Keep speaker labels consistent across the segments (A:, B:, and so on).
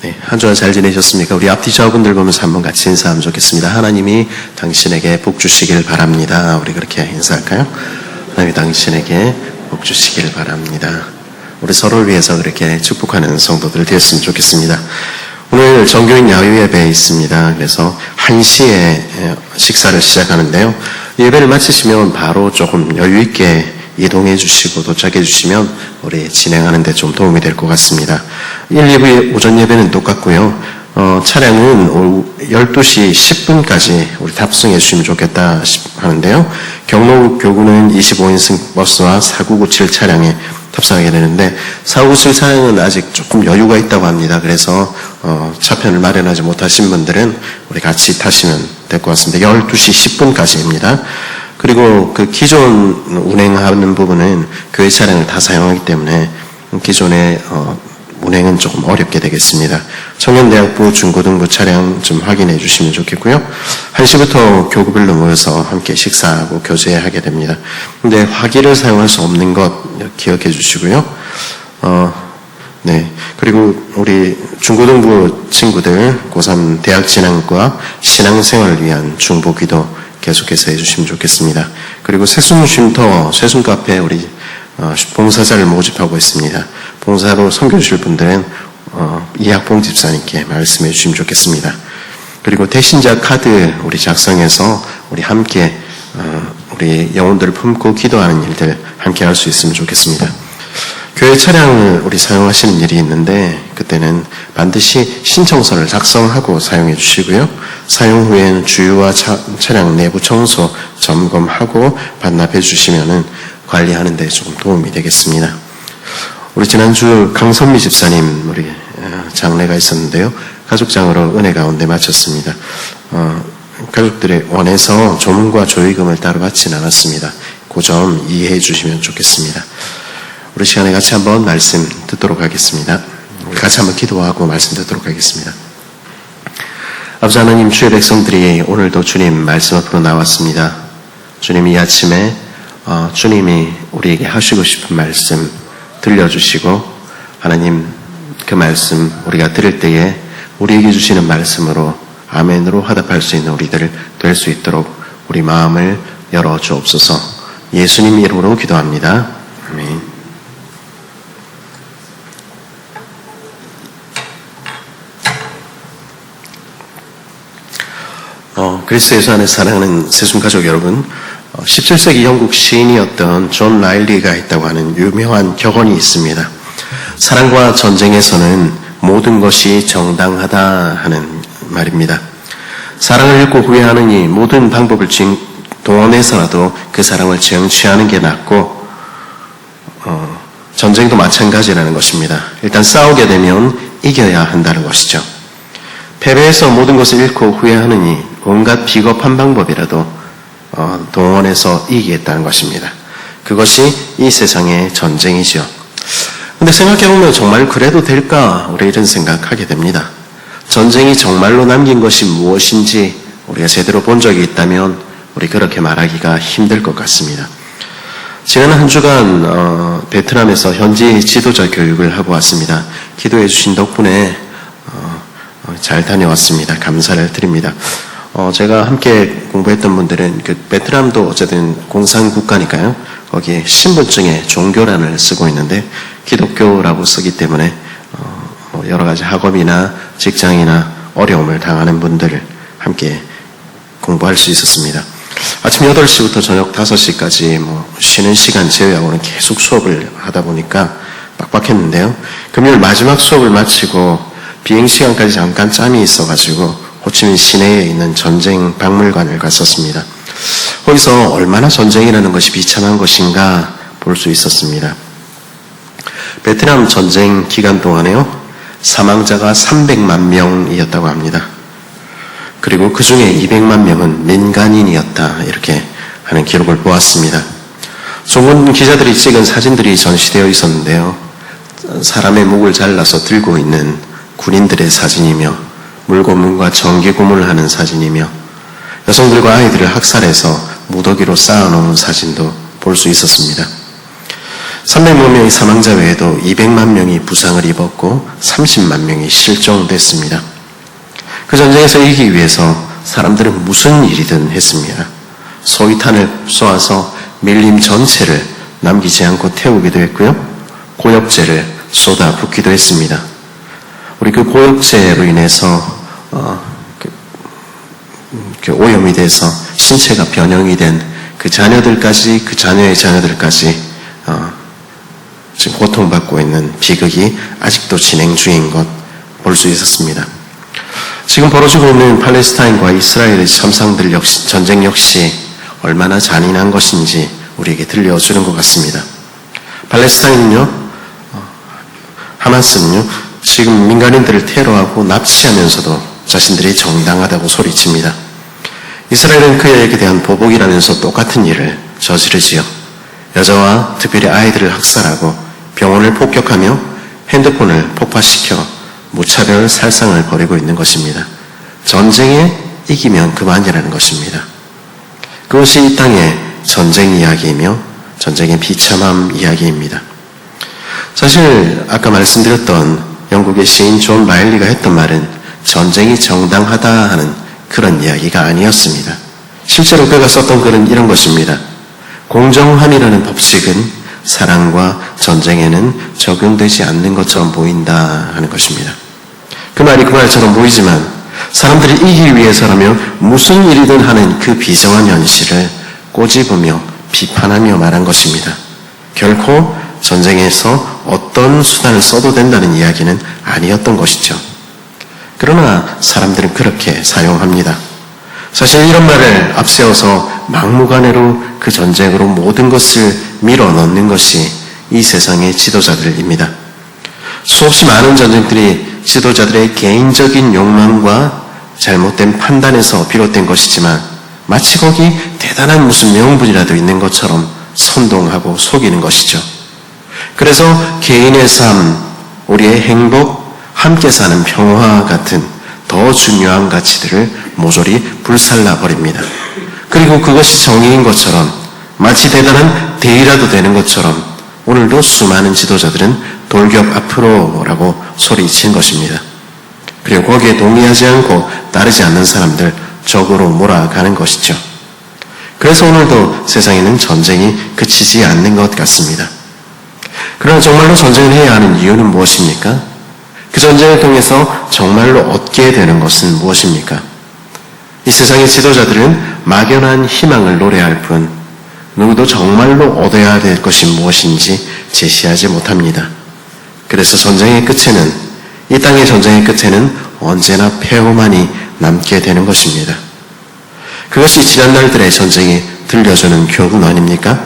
A: 네, 한 주간 잘 지내셨습니까? 우리 앞뒤 좌우분들 보면서 한번 같이 인사하면 좋겠습니다. 하나님이 당신에게 복 주시길 바랍니다. 우리 그렇게 인사할까요? 하나님이 당신에게 복 주시길 바랍니다. 우리 서로를 위해서 그렇게 축복하는 성도들 되었으면 좋겠습니다. 오늘 정교인 야유 예배 있습니다. 그래서 1시에 식사를 시작하는데요. 예배를 마치시면 바로 조금 여유 있게 이동해 주시고 도착해 주시면 우리 진행하는 데 좀 도움이 될 것 같습니다. 1, 2부 오전 예배는 똑같고요. 차량은 오후 12시 10분까지 우리 탑승해 주시면 좋겠다 하는데요. 경로 교구는 25인승 버스와 4997 차량에 탑승하게 되는데 4997 차량은 아직 조금 여유가 있다고 합니다. 그래서 차편을 마련하지 못하신 분들은 우리 같이 타시면 될 것 같습니다. 12시 10분까지입니다. 그리고 그 기존 운행하는 부분은 교회 차량을 다 사용하기 때문에 기존의 운행은 조금 어렵게 되겠습니다. 청년대학부 중고등부 차량 좀 확인해 주시면 좋겠고요. 1시부터 교구별로 모여서 함께 식사하고 교제하게 됩니다. 근데 화기를 사용할 수 없는 것 기억해 주시고요. 네. 그리고 우리 중고등부 친구들 고3 대학 진학과 신앙생활을 위한 중보기도 계속해서 해주시면 좋겠습니다. 그리고 새순쉼터, 새순카페 우리 봉사자를 모집하고 있습니다. 봉사로 섬겨주실 분들은 이학봉 집사님께 말씀해 주시면 좋겠습니다. 그리고 대신자 카드 우리 작성해서 우리 함께 우리 영혼들을 품고 기도하는 일들 함께 할 수 있으면 좋겠습니다. 교회 차량을 우리 사용하시는 일이 있는데 그때는 반드시 신청서를 작성하고 사용해 주시고요. 사용 후에는 주유와 차량 내부 청소 점검하고 반납해 주시면은 관리하는 데 조금 도움이 되겠습니다. 우리 지난주 강선미 집사님 우리 장례가 있었는데요. 가족장으로 은혜 가운데 마쳤습니다. 가족들이 원해서 조문과 조의금을 따로 받지는 않았습니다. 그 점 이해해 주시면 좋겠습니다. 우리 시간에 같이 한번 말씀 듣도록 하겠습니다. 우리 같이 한번 기도하고 말씀 듣도록 하겠습니다. 아버지 하나님, 주의 백성들이 오늘도 주님 말씀 앞으로 나왔습니다. 주님 이 아침에 주님이 우리에게 하시고 싶은 말씀 들려주시고 하나님 그 말씀 우리가 들을 때에 우리에게 주시는 말씀으로 아멘으로 화답할 수 있는 우리들 될 수 있도록 우리 마음을 열어 주옵소서. 예수님 이름으로 기도합니다. 아멘. 그리스도 예수 안에 사랑하는 새순가족 여러분, 17세기 영국 시인이었던 존 라일리가 했다고 하는 유명한 격언이 있습니다. 사랑과 전쟁에서는 모든 것이 정당하다 하는 말입니다. 사랑을 잃고 후회하느니 모든 방법을 동원해서라도 그 사랑을 쟁취하는 게 낫고 전쟁도 마찬가지라는 것입니다. 일단 싸우게 되면 이겨야 한다는 것이죠. 패배해서 모든 것을 잃고 후회하느니 온갖 비겁한 방법이라도 동원해서 이기겠다는 것입니다. 그것이 이 세상의 전쟁이죠. 근데 생각해보면 정말 그래도 될까? 우리 이런 생각하게 됩니다. 전쟁이 정말로 남긴 것이 무엇인지 우리가 제대로 본 적이 있다면 우리 그렇게 말하기가 힘들 것 같습니다. 지난 한 주간 베트남에서 현지 지도자 교육을 하고 왔습니다. 기도해 주신 덕분에 잘 다녀왔습니다. 감사를 드립니다. 제가 함께 공부했던 분들은 그 베트남도 어쨌든 공산국가니까요. 거기에 신분증에 종교란을 쓰고 있는데 기독교라고 쓰기 때문에 여러 가지 학업이나 직장이나 어려움을 당하는 분들을 함께 공부할 수 있었습니다. 아침 8시부터 저녁 5시까지 쉬는 시간 제외하고는 계속 수업을 하다 보니까 빡빡했는데요. 금요일 마지막 수업을 마치고 비행시간까지 잠깐 짬이 있어가지고 호치민 시내에 있는 전쟁 박물관을 갔었습니다. 거기서 얼마나 전쟁이라는 것이 비참한 것인가 볼 수 있었습니다. 베트남 전쟁 기간 동안에요, 사망자가 300만 명이었다고 합니다. 그리고 그 중에 200만 명은 민간인이었다, 이렇게 하는 기록을 보았습니다. 종군 기자들이 찍은 사진들이 전시되어 있었는데요. 사람의 목을 잘라서 들고 있는 군인들의 사진이며 물고문과 전기고문을 하는 사진이며 여성들과 아이들을 학살해서 무더기로 쌓아놓은 사진도 볼 수 있었습니다. 300만 명의 사망자 외에도 200만 명이 부상을 입었고 30만 명이 실종됐습니다. 그 전쟁에서 이기기 위해서 사람들은 무슨 일이든 했습니다. 소위탄을 쏘아서 밀림 전체를 남기지 않고 태우기도 했고요. 고역제를 쏟아붓기도 했습니다. 우리 그 고역제로 인해서 오염이 돼서 신체가 변형이 된 그 자녀들까지, 그 자녀의 자녀들까지 지금 고통받고 있는 비극이 아직도 진행 중인 것 볼 수 있었습니다. 지금 벌어지고 있는 팔레스타인과 이스라엘의 참상들 역시, 전쟁 역시 얼마나 잔인한 것인지 우리에게 들려주는 것 같습니다. 팔레스타인은요, 하마스는요, 지금 민간인들을 테러하고 납치하면서도 자신들이 정당하다고 소리칩니다. 이스라엘은 그에게 대한 보복이라면서 똑같은 일을 저지르지요. 여자와 특별히 아이들을 학살하고 병원을 폭격하며 핸드폰을 폭파시켜 무차별 살상을 벌이고 있는 것입니다. 전쟁에 이기면 그만이라는 것입니다. 그것이 이 땅의 전쟁 이야기이며 전쟁의 비참함 이야기입니다. 사실 아까 말씀드렸던 영국의 시인 존 마일리가 했던 말은 전쟁이 정당하다 하는 그런 이야기가 아니었습니다. 실제로 그가 썼던 글은 이런 것입니다. 공정함이라는 법칙은 사랑과 전쟁에는 적용되지 않는 것처럼 보인다 하는 것입니다. 그 말이 그 말처럼 보이지만 사람들이 이기기 위해서라면 무슨 일이든 하는 그 비정한 현실을 꼬집으며 비판하며 말한 것입니다. 결코 전쟁에서 어떤 수단을 써도 된다는 이야기는 아니었던 것이죠. 그러나 사람들은 그렇게 사용합니다. 사실 이런 말을 앞세워서 막무가내로 그 전쟁으로 모든 것을 밀어넣는 것이 이 세상의 지도자들입니다. 수없이 많은 전쟁들이 지도자들의 개인적인 욕망과 잘못된 판단에서 비롯된 것이지만 마치 거기 대단한 무슨 명분이라도 있는 것처럼 선동하고 속이는 것이죠. 그래서 개인의 삶, 우리의 행복, 함께 사는 평화 같은 더 중요한 가치들을 모조리 불살라 버립니다. 그리고 그것이 정의인 것처럼 마치 대단한 대의라도 되는 것처럼 오늘도 수많은 지도자들은 돌격 앞으로라고 소리친 것입니다. 그리고 거기에 동의하지 않고 따르지 않는 사람들 적으로 몰아가는 것이죠. 그래서 오늘도 세상에는 전쟁이 그치지 않는 것 같습니다. 그러나 정말로 전쟁을 해야 하는 이유는 무엇입니까? 그 전쟁을 통해서 정말로 얻게 되는 것은 무엇입니까? 이 세상의 지도자들은 막연한 희망을 노래할 뿐 누구도 정말로 얻어야 될 것이 무엇인지 제시하지 못합니다. 그래서 전쟁의 끝에는, 이 땅의 전쟁의 끝에는 언제나 폐허만이 남게 되는 것입니다. 그것이 지난날들의 전쟁이 들려주는 교훈 아닙니까?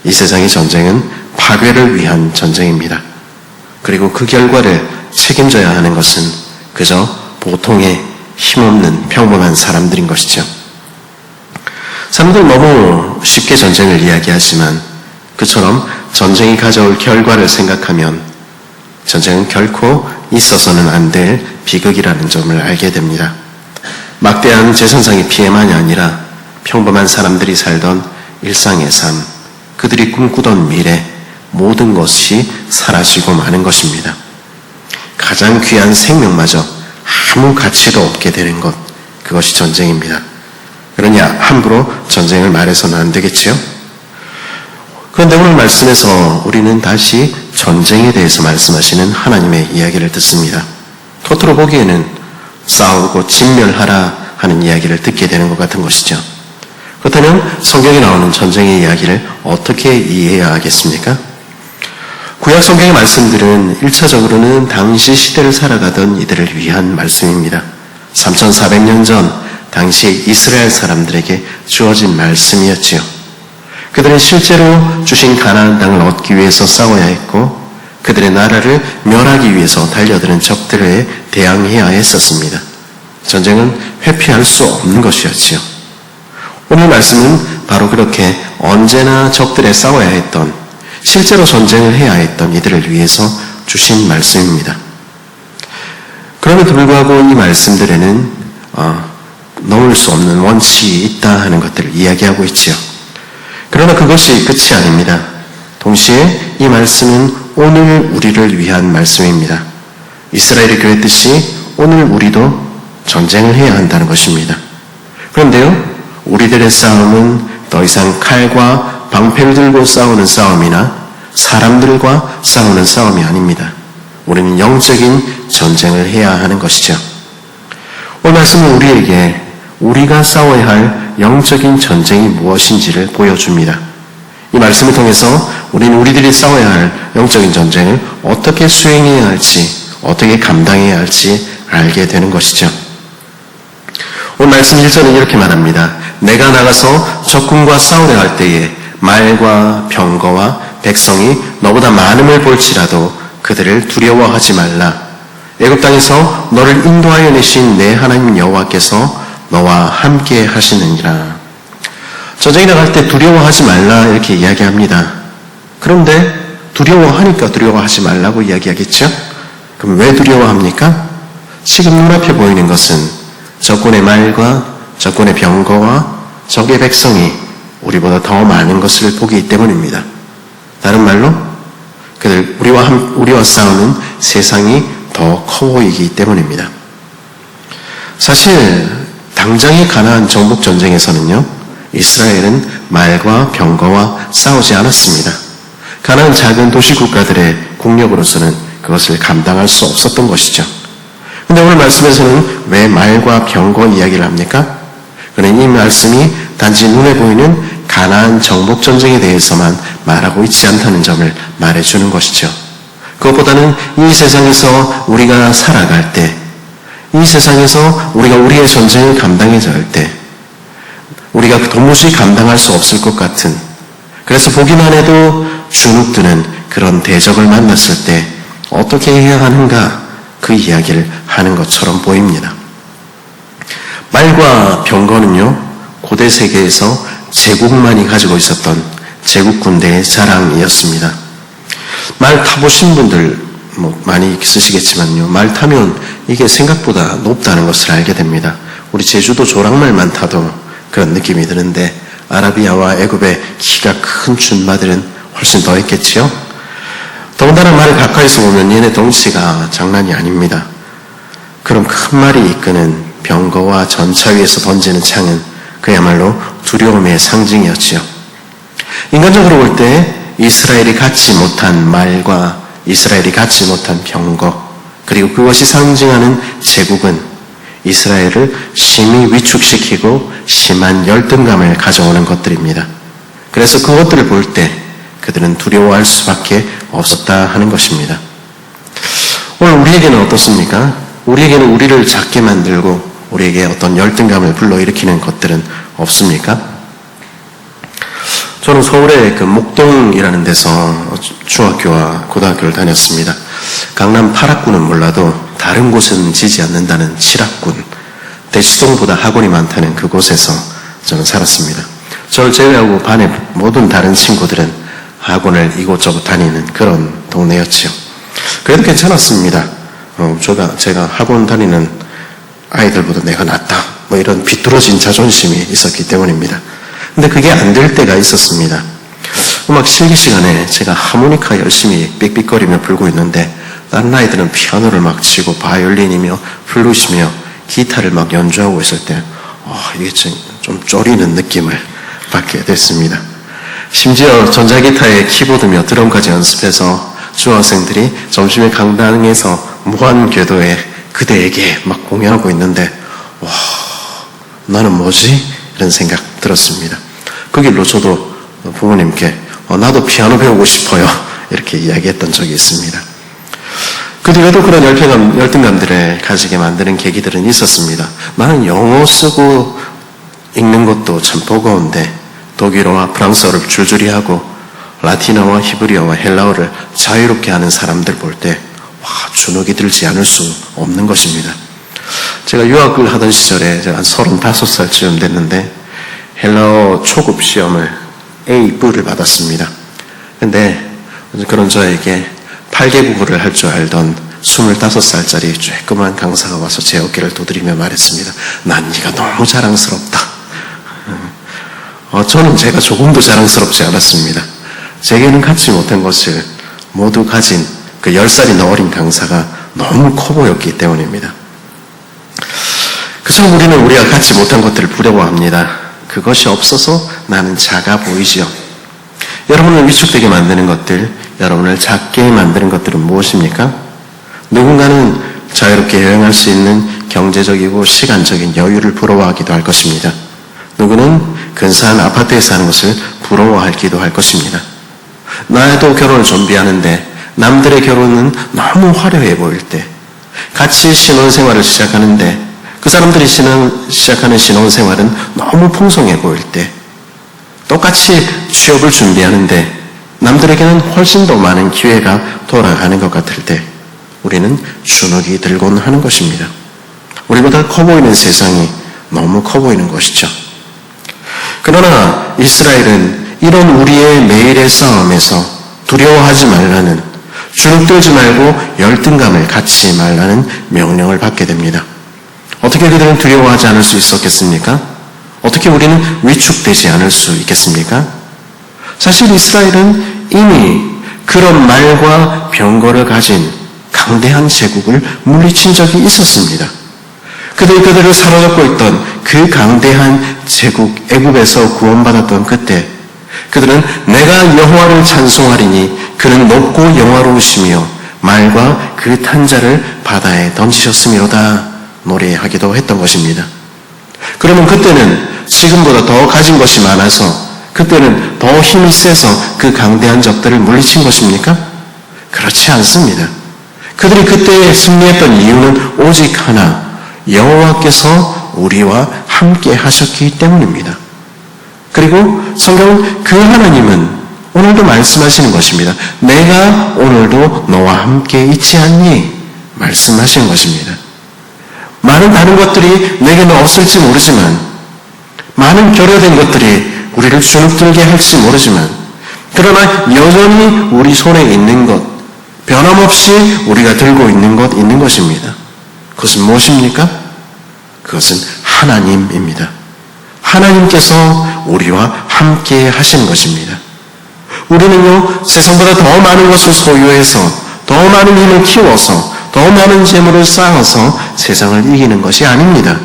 A: 이 세상의 전쟁은 파괴를 위한 전쟁입니다. 그리고 그 결과를 책임져야 하는 것은 그저 보통의 힘없는 평범한 사람들인 것이죠. 사람들 너무 쉽게 전쟁을 이야기하지만 그처럼 전쟁이 가져올 결과를 생각하면 전쟁은 결코 있어서는 안 될 비극이라는 점을 알게 됩니다. 막대한 재산상의 피해만이 아니라 평범한 사람들이 살던 일상의 삶, 그들이 꿈꾸던 미래, 모든 것이 사라지고 마는 것입니다. 가장 귀한 생명마저 아무 가치도 없게 되는 것, 그것이 전쟁입니다. 그러니 함부로 전쟁을 말해서는 안 되겠지요? 그런데 오늘 말씀에서 우리는 다시 전쟁에 대해서 말씀하시는 하나님의 이야기를 듣습니다. 겉으로 보기에는 싸우고 진멸하라 하는 이야기를 듣게 되는 것 같은 것이죠. 그렇다면 성경에 나오는 전쟁의 이야기를 어떻게 이해해야 하겠습니까? 구약 성경의 말씀들은 1차적으로는 당시 시대를 살아가던 이들을 위한 말씀입니다. 3400년 전 당시 이스라엘 사람들에게 주어진 말씀이었지요. 그들은 실제로 주신 가나안 땅을 얻기 위해서 싸워야 했고 그들의 나라를 멸하기 위해서 달려드는 적들에 대항해야 했었습니다. 전쟁은 회피할 수 없는 것이었지요. 오늘 말씀은 바로 그렇게 언제나 적들에 싸워야 했던, 실제로 전쟁을 해야 했던 이들을 위해서 주신 말씀입니다. 그럼에도 불구하고 이 말씀들에는 넘을 수 없는 원칙이 있다 하는 것들을 이야기하고 있지요. 그러나 그것이 끝이 아닙니다. 동시에 이 말씀은 오늘 우리를 위한 말씀입니다. 이스라엘이 그랬듯이 오늘 우리도 전쟁을 해야 한다는 것입니다. 그런데요, 우리들의 싸움은 더 이상 칼과 방패를 들고 싸우는 싸움이나 사람들과 싸우는 싸움이 아닙니다. 우리는 영적인 전쟁을 해야 하는 것이죠. 오늘 말씀은 우리에게 우리가 싸워야 할 영적인 전쟁이 무엇인지를 보여줍니다. 이 말씀을 통해서 우리는 우리들이 싸워야 할 영적인 전쟁을 어떻게 수행해야 할지, 어떻게 감당해야 할지 알게 되는 것이죠. 오늘 말씀 1절은 이렇게 말합니다. 내가 나가서 적군과 싸우려 할 때에 말과 병거와 백성이 너보다 많음을 볼지라도 그들을 두려워하지 말라. 애굽 땅에서 너를 인도하여 내신 내 하나님 여호와께서 너와 함께 하시느니라. 전쟁에 나갈 때 두려워하지 말라 이렇게 이야기합니다. 그런데 두려워하니까 두려워하지 말라고 이야기하겠죠? 그럼 왜 두려워합니까? 지금 눈앞에 보이는 것은 적군의 말과 적군의 병거와 적의 백성이 우리보다 더 많은 것을 보기 때문입니다. 다른 말로 그들 우리와 싸우는 세상이 더 커 보이기 때문입니다. 사실 당장의 가나안 정복 전쟁에서는요, 이스라엘은 말과 병거와 싸우지 않았습니다. 가나안 작은 도시 국가들의 국력으로서는 그것을 감당할 수 없었던 것이죠. 그런데 오늘 말씀에서는 왜 말과 병거 이야기를 합니까? 그는 이 말씀이 단지 눈에 보이는 가나안 정복 전쟁에 대해서만 말하고 있지 않다는 점을 말해주는 것이죠. 그것보다는 이 세상에서 우리가 살아갈 때, 이 세상에서 우리가 우리의 전쟁을 감당해야 할 때, 우리가 도무지 감당할 수 없을 것 같은, 그래서 보기만 해도 주눅드는 그런 대적을 만났을 때 어떻게 해야 하는가, 그 이야기를 하는 것처럼 보입니다. 말과 병거는요, 고대 세계에서 제국만이 가지고 있었던 제국 군대의 자랑이었습니다. 말 타보신 분들 많이 쓰시겠지만요, 말 타면 이게 생각보다 높다는 것을 알게 됩니다. 우리 제주도 조랑말만 타도 그런 느낌이 드는데 아라비아와 애굽의 키가 큰 준마들은 훨씬 더 했겠지요. 더군다나 말을 가까이서 보면 얘네 덩치가 장난이 아닙니다. 그럼 큰 말이 이끄는 병거와 전차 위에서 던지는 창은 그야말로 두려움의 상징이었지요. 인간적으로 볼 때 이스라엘이 갖지 못한 말과 이스라엘이 갖지 못한 병거, 그리고 그것이 상징하는 제국은 이스라엘을 심히 위축시키고 심한 열등감을 가져오는 것들입니다. 그래서 그것들을 볼 때 그들은 두려워할 수밖에 없었다 하는 것입니다. 오늘 우리에게는 어떻습니까? 우리에게는 우리를 작게 만들고 우리에게 어떤 열등감을 불러일으키는 것들은 없습니까? 저는 서울의 그 목동이라는 데서 중학교와 고등학교를 다녔습니다. 강남 8학군은 몰라도 다른 곳은 지지 않는다는 7학군, 대치동보다 학원이 많다는 그곳에서 저는 살았습니다. 저를 제외하고 반의 모든 다른 친구들은 학원을 이곳저곳 다니는 그런 동네였지요. 그래도 괜찮았습니다. 제가 학원 다니는 아이들보다 내가 낫다, 이런 비뚤어진 자존심이 있었기 때문입니다. 근데 그게 안 될 때가 있었습니다. 음악 실기 시간에 제가 하모니카 열심히 삑삑거리며 불고 있는데 다른 아이들은 피아노를 막 치고 바이올린이며 플룻이며 기타를 막 연주하고 있을 때 이게 좀 쪼리는 느낌을 받게 됐습니다. 심지어 전자기타의 키보드며 드럼까지 연습해서 중학생들이 점심에 강당에서 무한궤도에 그대에게 막 공연하고 있는데 나는 뭐지? 이런 생각 들었습니다. 그 길로 저도 부모님께 나도 피아노 배우고 싶어요, 이렇게 이야기했던 적이 있습니다. 그 뒤에도 그런 열등감들을 가지게 만드는 계기들은 있었습니다. 나는 영어 쓰고 읽는 것도 참 버거운데 독일어와 프랑스어를 줄줄이 하고 라틴어와 히브리어와 헬라어를 자유롭게 하는 사람들 볼 때 주눅이 들지 않을 수 없는 것입니다. 제가 유학을 하던 시절에 제가 한 35살쯤 됐는데 헬라어 초급 시험을 A-를 받았습니다. 근데 그런 저에게 8개국어를 할 줄 알던 25살짜리 쬐끄만 강사가 와서 제 어깨를 두드리며 말했습니다. 난 네가 너무 자랑스럽다. 저는 제가 조금도 자랑스럽지 않았습니다. 제게는 갖지 못한 것을 모두 가진 그 10살이나 어린 강사가 너무 커 보였기 때문입니다. 그처럼 우리는 우리가 갖지 못한 것들을 부러워합니다. 그것이 없어서 나는 작아 보이지요. 여러분을 위축되게 만드는 것들, 여러분을 작게 만드는 것들은 무엇입니까? 누군가는 자유롭게 여행할 수 있는 경제적이고 시간적인 여유를 부러워하기도 할 것입니다. 누구는 근사한 아파트에 사는 것을 부러워하기도 할 것입니다. 나도 결혼을 준비하는데 남들의 결혼은 너무 화려해 보일 때, 같이 신혼생활을 시작하는데 그 사람들이 시작하는 신혼생활은 너무 풍성해 보일 때, 똑같이 취업을 준비하는데 남들에게는 훨씬 더 많은 기회가 돌아가는 것 같을 때 우리는 주눅이 들곤 하는 것입니다. 우리보다 커 보이는 세상이 너무 커 보이는 것이죠. 그러나 이스라엘은 이런 우리의 매일의 싸움에서 두려워하지 말라는, 주눅들지 말고 열등감을 갖지 말라는 명령을 받게 됩니다. 어떻게 그들은 두려워하지 않을 수 있었겠습니까? 어떻게 우리는 위축되지 않을 수 있겠습니까? 사실 이스라엘은 이미 그런 말과 병거를 가진 강대한 제국을 물리친 적이 있었습니다. 그들을 사로잡고 있던 그 강대한 제국 애굽에서 구원받았던 그때 그들은 내가 여호와를 찬송하리니 그는 높고 영화로우시며 말과 그 탄자를 바다에 던지셨음이로다 노래하기도 했던 것입니다. 그러면 그때는 지금보다 더 가진 것이 많아서, 그때는 더 힘이 세서 그 강대한 적들을 물리친 것입니까? 그렇지 않습니다. 그들이 그때 승리했던 이유는 오직 하나, 여호와께서 우리와 함께 하셨기 때문입니다. 그리고 성경은 그 하나님은 오늘도 말씀하시는 것입니다. 내가 오늘도 너와 함께 있지 않니? 말씀하시는 것입니다. 많은 다른 것들이 내게는 없을지 모르지만, 많은 결여된 것들이 우리를 주눅들게 할지 모르지만, 그러나 여전히 우리 손에 있는 것, 변함없이 우리가 들고 있는 것, 있는 것입니다. 그것은 무엇입니까? 그것은 하나님입니다. 하나님께서 우리와 함께 하시는 것입니다. 우리는요, 세상보다 더 많은 것을 소유해서, 더 많은 힘을 키워서, 더 많은 재물을 쌓아서 세상을 이기는 것이 아닙니다.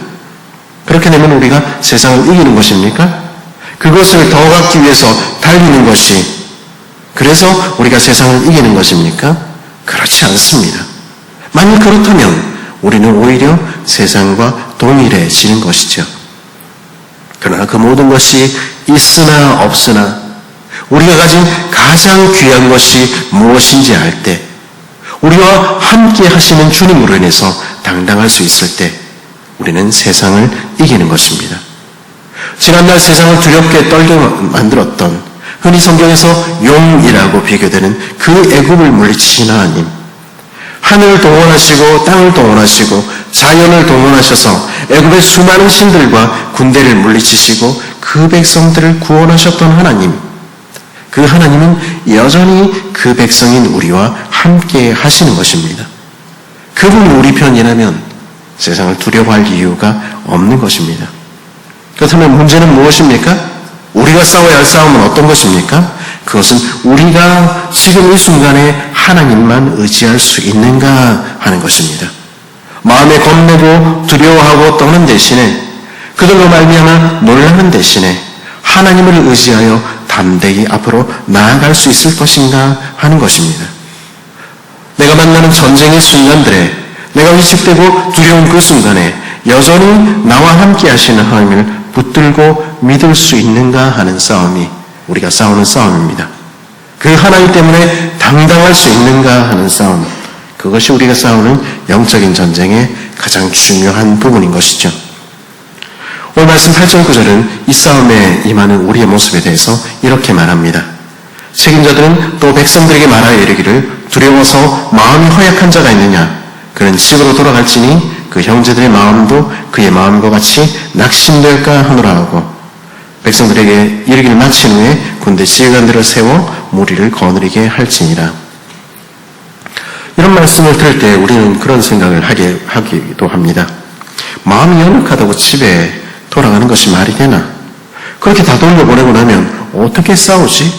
A: 그렇게 되면 우리가 세상을 이기는 것입니까? 그것을 더 갖기 위해서 달리는 것이, 그래서 우리가 세상을 이기는 것입니까? 그렇지 않습니다. 만약 그렇다면 우리는 오히려 세상과 동일해지는 것이죠. 그러나 그 모든 것이 있으나 없으나 우리가 가진 가장 귀한 것이 무엇인지 알 때, 우리와 함께 하시는 주님으로 인해서 당당할 수 있을 때 우리는 세상을 이기는 것입니다. 지난날 세상을 두렵게 떨게 만들었던, 흔히 성경에서 용이라고 비교되는 그 애굽을 물리치신 하나님, 하늘을 동원하시고 땅을 동원하시고 자연을 동원하셔서 애굽의 수많은 신들과 군대를 물리치시고 그 백성들을 구원하셨던 하나님, 그 하나님은 여전히 그 백성인 우리와 함께 하시는 것입니다. 그분이 우리 편이라면 세상을 두려워할 이유가 없는 것입니다. 그렇다면 문제는 무엇입니까? 우리가 싸워야 할 싸움은 어떤 것입니까? 그것은 우리가 지금 이 순간에 하나님만 의지할 수 있는가 하는 것입니다. 마음에 겁내고 두려워하고 떠는 대신에, 그들로 말미암아 놀라는 대신에 하나님을 의지하여 담대히 앞으로 나아갈 수 있을 것인가 하는 것입니다. 내가 만나는 전쟁의 순간들에, 내가 위축되고 두려운 그 순간에 여전히 나와 함께 하시는 하나님을 붙들고 믿을 수 있는가 하는 싸움이 우리가 싸우는 싸움입니다. 그 하나님 때문에 당당할 수 있는가 하는 싸움, 그것이 우리가 싸우는 영적인 전쟁의 가장 중요한 부분인 것이죠. 오늘 말씀 8절 9절은 이 싸움에 임하는 우리의 모습에 대해서 이렇게 말합니다. 책임자들은 또 백성들에게 말하여 이르기를, 두려워서 마음이 허약한 자가 있느냐? 그는 집으로 돌아갈지니 그 형제들의 마음도 그의 마음과 같이 낙심될까 하노라 하고, 백성들에게 이르기를 마친 후에 군대 지휘관들을 세워 무리를 거느리게 할지니라. 이런 말씀을 들을 때 우리는 그런 생각을 하기도 합니다. 마음이 연약하다고 집에 돌아가는 것이 말이 되나? 그렇게 다 돌려보내고 나면 어떻게 싸우지?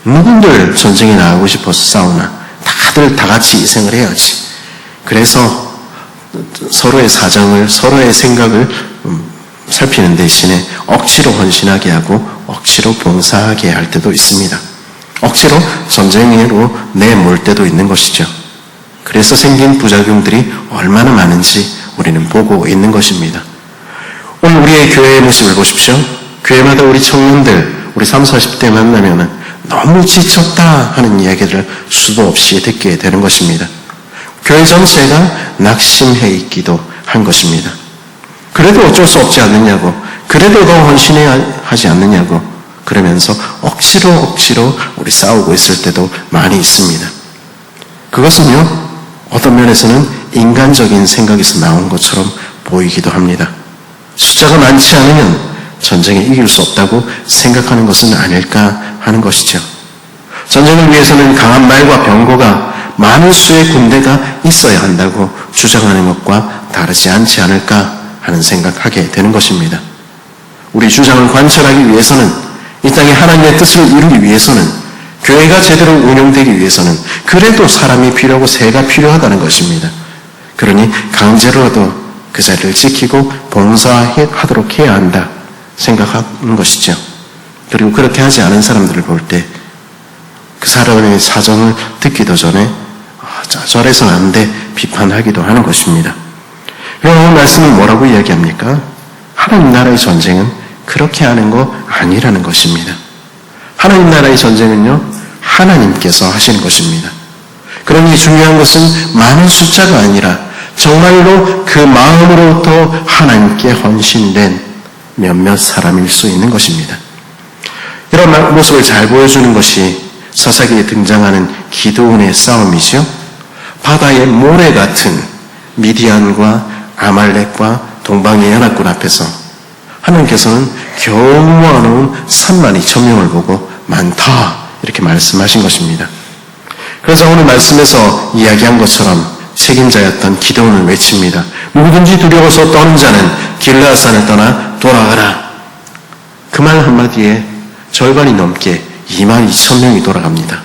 A: 누군들 전쟁에 나가고 싶어서 싸우나? 다들 다 같이 희생을 해야지. 그래서 서로의 사정을, 서로의 생각을 살피는 대신에 억지로 헌신하게 하고 억지로 봉사하게 할 때도 있습니다. 억지로 전쟁으로 내몰 때도 있는 것이죠. 그래서 생긴 부작용들이 얼마나 많은지 우리는 보고 있는 것입니다. 오늘 우리의 교회의 모습을 보십시오. 교회마다 우리 청년들, 우리 30, 40대 만나면은 너무 지쳤다 하는 이야기를 수도 없이 듣게 되는 것입니다. 교회 전체가 낙심해 있기도 한 것입니다. 그래도 어쩔 수 없지 않느냐고, 그래도 더 헌신해야 하지 않느냐고 그러면서 억지로 우리 싸우고 있을 때도 많이 있습니다. 그것은요, 어떤 면에서는 인간적인 생각에서 나온 것처럼 보이기도 합니다. 숫자가 많지 않으면 전쟁에 이길 수 없다고 생각하는 것은 아닐까 하는 것이죠. 전쟁을 위해서는 강한 말과 병거가 많은 수의 군대가 있어야 한다고 주장하는 것과 다르지 않지 않을까 하는 생각하게 되는 것입니다. 우리 주장을 관철하기 위해서는, 이 땅에 하나님의 뜻을 이루기 위해서는, 교회가 제대로 운영되기 위해서는 그래도 사람이 필요하고 새가 필요하다는 것입니다. 그러니 강제로라도 그 자리를 지키고 봉사하도록 해야 한다 생각하는 것이죠. 그리고 그렇게 하지 않은 사람들을 볼 때 그 사람의 사정을 듣기도 전에 저래서는 안 돼 비판하기도 하는 것입니다. 그럼 오늘 말씀은 뭐라고 이야기합니까? 하나님 나라의 전쟁은 그렇게 하는 거 아니라는 것입니다. 하나님 나라의 전쟁은요, 하나님께서 하시는 것입니다. 그러니 중요한 것은 많은 숫자가 아니라 정말로 그 마음으로부터 하나님께 헌신된 몇몇 사람일 수 있는 것입니다. 이런 모습을 잘 보여주는 것이 서사기에 등장하는 기드온의 싸움이죠. 바다의 모래 같은 미디안과 아말렉과 동방의 연합군 앞에서 하나님께서는 겨우 모아놓은 32,000명을 보고 많다 이렇게 말씀하신 것입니다. 그래서 오늘 말씀에서 이야기한 것처럼 책임자였던 기드온을 외칩니다. 누구든지 두려워서 떠는 자는 길르앗산을 떠나 돌아가라. 그 말 한마디에 절반이 넘게 22,000명이 돌아갑니다.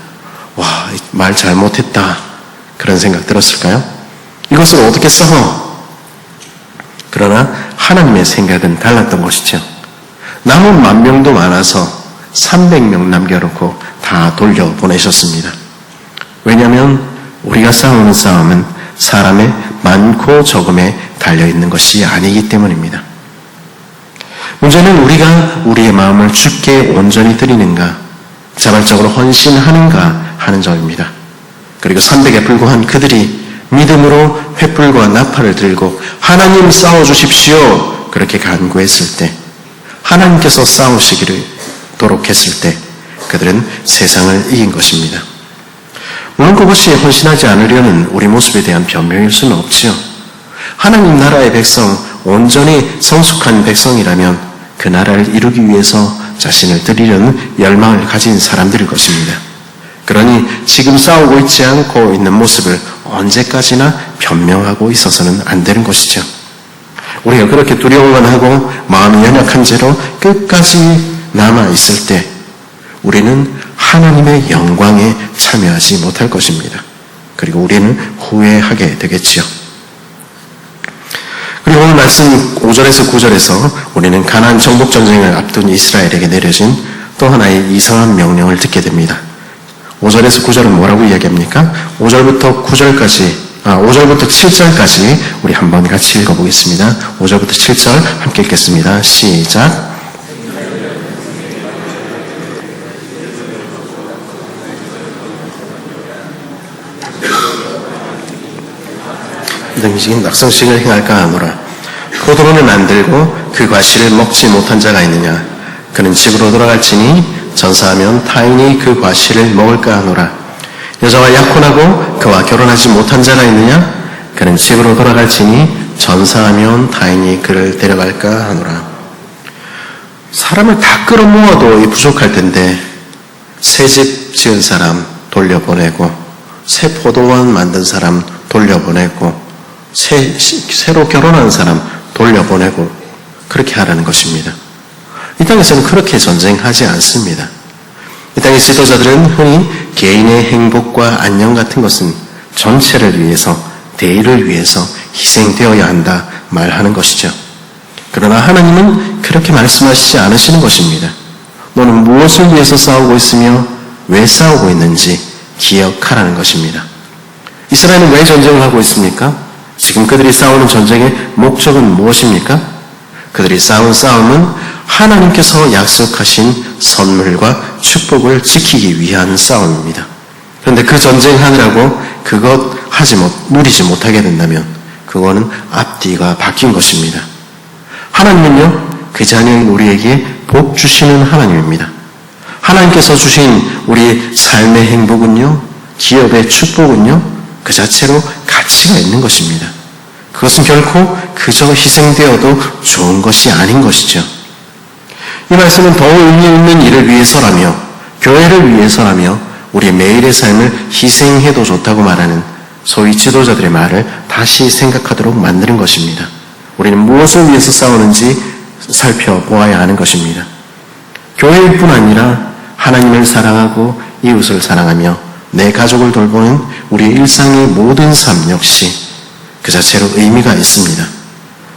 A: 와, 말 잘못했다 그런 생각 들었을까요? 이것을 어떻게 싸워? 그러나 하나님의 생각은 달랐던 것이죠. 남은 10,000명도 많아서 300명 남겨놓고 다 돌려보내셨습니다. 왜냐하면 우리가 싸우는 싸움은 사람의 많고 적음에 달려있는 것이 아니기 때문입니다. 문제는 우리가 우리의 마음을 주께 온전히 드리는가, 자발적으로 헌신하는가 하는 점입니다. 그리고 300에 불과한 그들이 믿음으로 횃불과 나팔을 들고 하나님 싸워주십시오 그렇게 간구했을 때, 하나님께서 싸우시기도록 했을 때 그들은 세상을 이긴 것입니다. 물론 그것이 헌신하지 않으려는 우리 모습에 대한 변명일 수는 없지요. 하나님 나라의 백성, 온전히 성숙한 백성이라면 그 나라를 이루기 위해서 자신을 드리려는 열망을 가진 사람들일 것입니다. 그러니 지금 싸우고 있지 않고 있는 모습을 언제까지나 변명하고 있어서는 안 되는 것이죠. 우리가 그렇게 두려워만 하고 마음이 연약한 채로 끝까지 남아있을 때 우리는 하나님의 영광에 참여하지 못할 것입니다. 그리고 우리는 후회하게 되겠지요. 그리고 오늘 말씀 5절에서 9절에서 우리는 가나안 정복 전쟁을 앞둔 이스라엘에게 내려진 또 하나의 이상한 명령을 듣게 됩니다. 5절에서 9절은 뭐라고 이야기합니까? 5절부터 7절까지 우리 한번 같이 읽어보겠습니다. 5절부터 7절 함께 읽겠습니다. 시작. 등식인 낙성식을 행할까 하노라. 포도로는 만들고 그 과실을 먹지 못한 자가 있느냐? 그는 집으로 돌아갈지니 전사하면 타인이 그 과실을 먹을까 하노라. 여자와 약혼하고 그와 결혼하지 못한 자가 있느냐? 그는 집으로 돌아갈지니 전사하면 타인이 그를 데려갈까 하노라. 사람을 다 끌어모아도 부족할 텐데 새 집 지은 사람 돌려보내고 새 포도원 만든 사람 돌려보내고 새로 결혼한 사람 돌려보내고 그렇게 하라는 것입니다. 이 땅에서는 그렇게 전쟁하지 않습니다. 이 땅의 지도자들은 흔히 개인의 행복과 안녕 같은 것은 전체를 위해서, 대의를 위해서 희생되어야 한다 말하는 것이죠. 그러나 하나님은 그렇게 말씀하시지 않으시는 것입니다. 너는 무엇을 위해서 싸우고 있으며 왜 싸우고 있는지 기억하라는 것입니다. 이스라엘은 왜 전쟁을 하고 있습니까? 지금 그들이 싸우는 전쟁의 목적은 무엇입니까? 그들이 싸운 싸움은 하나님께서 약속하신 선물과 축복을 지키기 위한 싸움입니다. 그런데 그 전쟁하느라고 그것 누리지 못하게 된다면 그거는 앞뒤가 바뀐 것입니다. 하나님은요, 그 자녀인 우리에게 복 주시는 하나님입니다. 하나님께서 주신 우리 삶의 행복은요, 기업의 축복은요, 그 자체로 가치가 있는 것입니다. 그것은 결코 그저 희생되어도 좋은 것이 아닌 것이죠. 이 말씀은 더 의미 있는 일을 위해서라며, 교회를 위해서라며, 우리의 매일의 삶을 희생해도 좋다고 말하는 소위 지도자들의 말을 다시 생각하도록 만드는 것입니다. 우리는 무엇을 위해서 싸우는지 살펴보아야 하는 것입니다. 교회일 뿐 아니라 하나님을 사랑하고 이웃을 사랑하며 내 가족을 돌보는 우리의 일상의 모든 삶 역시 그 자체로 의미가 있습니다.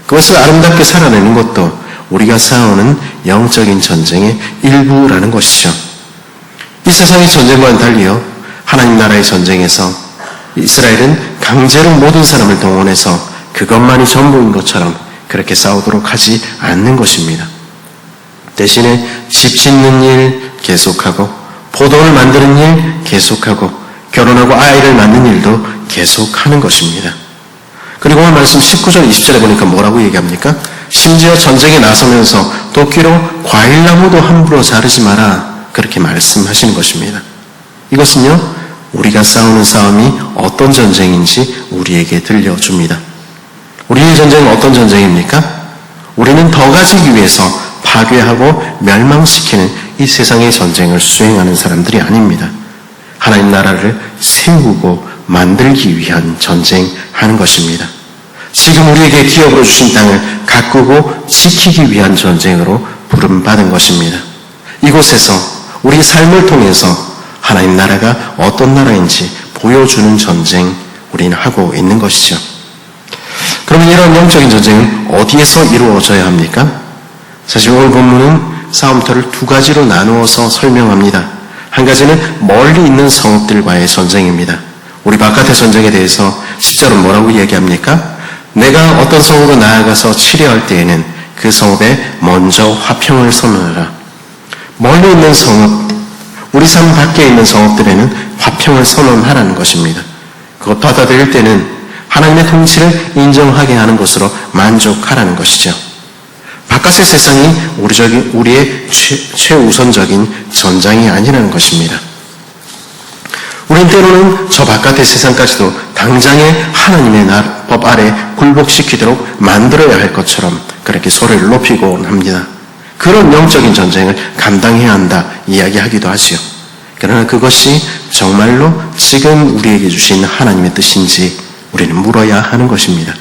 A: 그것을 아름답게 살아내는 것도 우리가 싸우는 영적인 전쟁의 일부라는 것이죠. 이 세상의 전쟁과는 달리요, 하나님 나라의 전쟁에서 이스라엘은 강제로 모든 사람을 동원해서 그것만이 전부인 것처럼 그렇게 싸우도록 하지 않는 것입니다. 대신에 집 짓는 일 계속하고, 포도를 만드는 일 계속하고, 결혼하고 아이를 낳는 일도 계속하는 것입니다. 그리고 오늘 말씀 19절 20절에 보니까 뭐라고 얘기합니까? 심지어 전쟁에 나서면서 도끼로 과일나무도 함부로 자르지 마라, 그렇게 말씀하시는 것입니다. 이것은요, 우리가 싸우는 싸움이 어떤 전쟁인지 우리에게 들려줍니다. 우리의 전쟁은 어떤 전쟁입니까? 우리는 더 가지기 위해서 파괴하고 멸망시키는 이 세상의 전쟁을 수행하는 사람들이 아닙니다. 하나님 나라를 세우고 만들기 위한 전쟁하는 것입니다. 지금 우리에게 기업으로 주신 땅을 가꾸고 지키기 위한 전쟁으로 부름받은 것입니다. 이곳에서 우리 삶을 통해서 하나님 나라가 어떤 나라인지 보여주는 전쟁 우리는 하고 있는 것이죠. 그러면 이런 영적인 전쟁은 어디에서 이루어져야 합니까? 사실 오늘 본문은 싸움터를 두 가지로 나누어서 설명합니다. 한 가지는 멀리 있는 성읍들과의 전쟁입니다. 우리 바깥의 전쟁에 대해서 10절은 뭐라고 얘기합니까? 내가 어떤 성읍으로 나아가서 치료할 때에는 그 성읍에 먼저 화평을 선언하라. 멀리 있는 성읍, 우리 삶 밖에 있는 성읍들에는 화평을 선언하라는 것입니다. 그것 받아들일 때는 하나님의 통치를 인정하게 하는 것으로 만족하라는 것이죠. 바깥의 세상이 우리의 최우선적인 전장이 아니라는 것입니다. 우린 때로는 저 바깥의 세상까지도 당장에 하나님의 법 아래 굴복시키도록 만들어야 할 것처럼 그렇게 소리를 높이곤 합니다. 그런 영적인 전쟁을 감당해야 한다 이야기하기도 하지요. 그러나 그것이 정말로 지금 우리에게 주신 하나님의 뜻인지 우리는 물어야 하는 것입니다.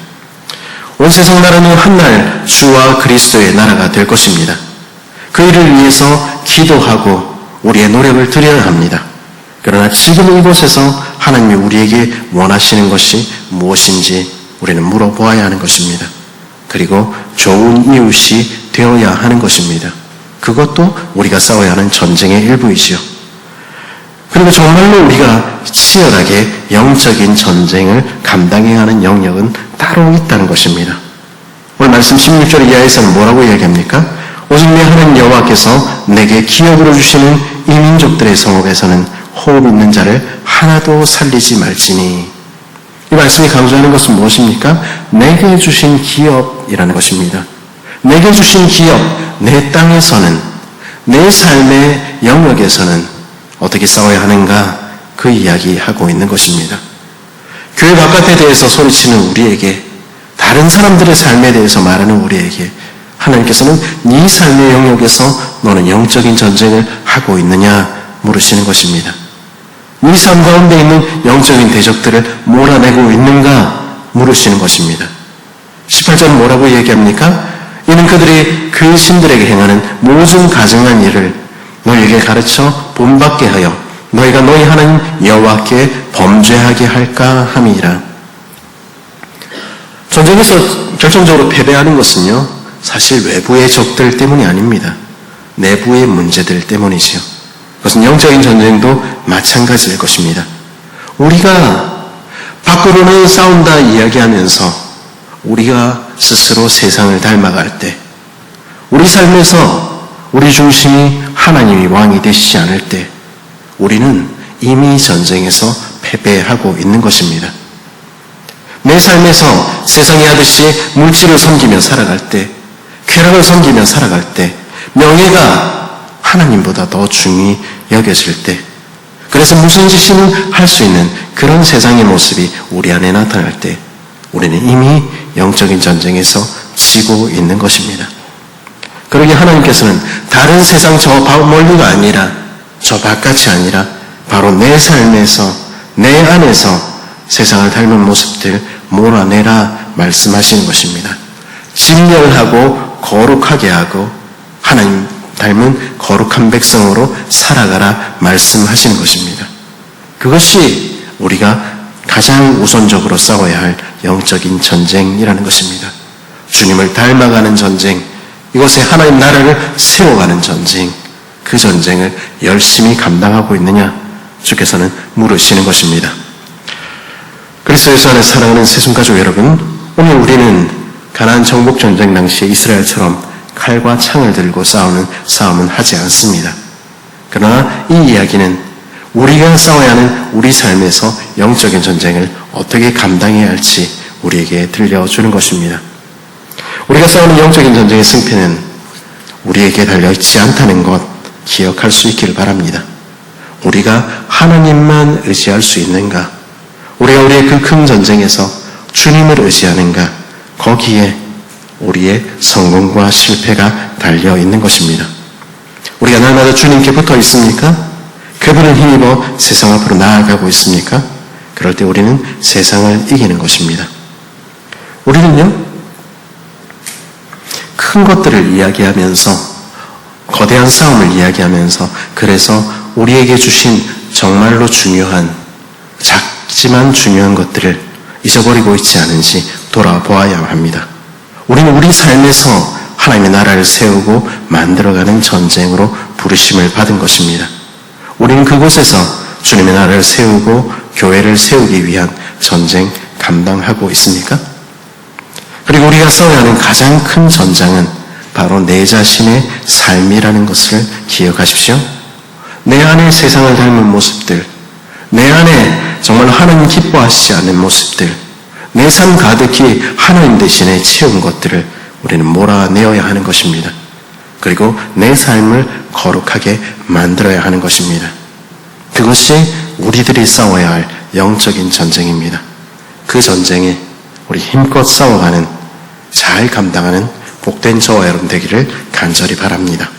A: 온 세상 나라는 한날 주와 그리스도의 나라가 될 것입니다. 그 일을 위해서 기도하고 우리의 노력을 드려야 합니다. 그러나 지금 이곳에서 하나님이 우리에게 원하시는 것이 무엇인지 우리는 물어보아야 하는 것입니다. 그리고 좋은 이웃이 되어야 하는 것입니다. 그것도 우리가 싸워야 하는 전쟁의 일부이지요. 그리고 정말로 우리가 치열하게 영적인 전쟁을 감당해야 하는 영역은 따로 있다는 것입니다. 오늘 말씀 16절 이하에서는 뭐라고 이야기합니까? 오직 내 하나님 여호와께서 내게 기업으로 주시는 이 민족들의 성읍에서는 호흡 있는 자를 하나도 살리지 말지니. 이 말씀이 강조하는 것은 무엇입니까? 내게 주신 기업이라는 것입니다. 내게 주신 기업, 내 땅에서는, 내 삶의 영역에서는 어떻게 싸워야 하는가, 그 이야기하고 있는 것입니다. 교회 바깥에 대해서 소리치는 우리에게, 다른 사람들의 삶에 대해서 말하는 우리에게 하나님께서는 네 삶의 영역에서 너는 영적인 전쟁을 하고 있느냐 물으시는 것입니다. 네 삶 가운데 있는 영적인 대적들을 몰아내고 있는가 물으시는 것입니다. 18절은 뭐라고 얘기합니까? 이는 그들이 그 신들에게 행하는 모든 가증한 일을 너희에게 가르쳐 본받게 하여 너희가 너희 하나님 여호와께 범죄하게 할까 함이라. 전쟁에서 결정적으로 패배하는 것은요, 사실 외부의 적들 때문이 아닙니다. 내부의 문제들 때문이지요. 그것은 영적인 전쟁도 마찬가지일 것입니다. 우리가 밖으로는 싸운다 이야기하면서 우리가 스스로 세상을 닮아갈 때, 우리 삶에서 우리 중심이 하나님이 왕이 되시지 않을 때 우리는 이미 전쟁에서 패배하고 있는 것입니다. 내 삶에서 세상이 하듯이 물질을 섬기며 살아갈 때, 쾌락을 섬기며 살아갈 때, 명예가 하나님보다 더 중히 여겨질 때, 그래서 무슨 짓이든 할 수 있는 그런 세상의 모습이 우리 안에 나타날 때 우리는 이미 영적인 전쟁에서 지고 있는 것입니다. 그러기에 하나님께서는 다른 세상 저 멀리가 아니라, 저 바깥이 아니라 바로 내 삶에서, 내 안에서 세상을 닮은 모습들 몰아내라 말씀하시는 것입니다. 진멸하고 거룩하게 하고 하나님 닮은 거룩한 백성으로 살아가라 말씀하시는 것입니다. 그것이 우리가 가장 우선적으로 싸워야 할 영적인 전쟁이라는 것입니다. 주님을 닮아가는 전쟁, 이곳에 하나님 나라를 세워가는 전쟁, 그 전쟁을 열심히 감당하고 있느냐 주께서는 물으시는 것입니다. 그리스도 예수 안에 사랑하는 새순가족 여러분, 오늘 우리는 가나안 정복 전쟁 당시에 이스라엘처럼 칼과 창을 들고 싸우는 싸움은 하지 않습니다. 그러나 이 이야기는 우리가 싸워야 하는 우리 삶에서 영적인 전쟁을 어떻게 감당해야 할지 우리에게 들려주는 것입니다. 우리가 싸우는 영적인 전쟁의 승패는 우리에게 달려있지 않다는 것 기억할 수 있기를 바랍니다. 우리가 하나님만 의지할 수 있는가? 우리가 우리의 그 큰 전쟁에서 주님을 의지하는가? 거기에 우리의 성공과 실패가 달려있는 것입니다. 우리가 날마다 주님께 붙어 있습니까? 그분을 힘입어 세상 앞으로 나아가고 있습니까? 그럴 때 우리는 세상을 이기는 것입니다. 우리는요, 큰 것들을 이야기하면서, 거대한 싸움을 이야기하면서, 그래서 우리에게 주신 정말로 중요한, 작지만 중요한 것들을 잊어버리고 있지 않은지 돌아보아야 합니다. 우리는 우리 삶에서 하나님의 나라를 세우고 만들어가는 전쟁으로 부르심을 받은 것입니다. 우리는 그곳에서 주님의 나라를 세우고 교회를 세우기 위한 전쟁 감당하고 있습니까? 그리고 우리가 싸워야 하는 가장 큰 전장은 바로 내 자신의 삶이라는 것을 기억하십시오. 내 안에 세상을 닮은 모습들, 내 안에 정말 하나님 기뻐하시지 않는 모습들, 내 삶 가득히 하나님 대신에 채운 것들을 우리는 몰아내어야 하는 것입니다. 그리고 내 삶을 거룩하게 만들어야 하는 것입니다. 그것이 우리들이 싸워야 할 영적인 전쟁입니다. 그 전쟁에 우리 힘껏 싸워가는, 잘 감당하는 복된 저와 여러분 되기를 간절히 바랍니다.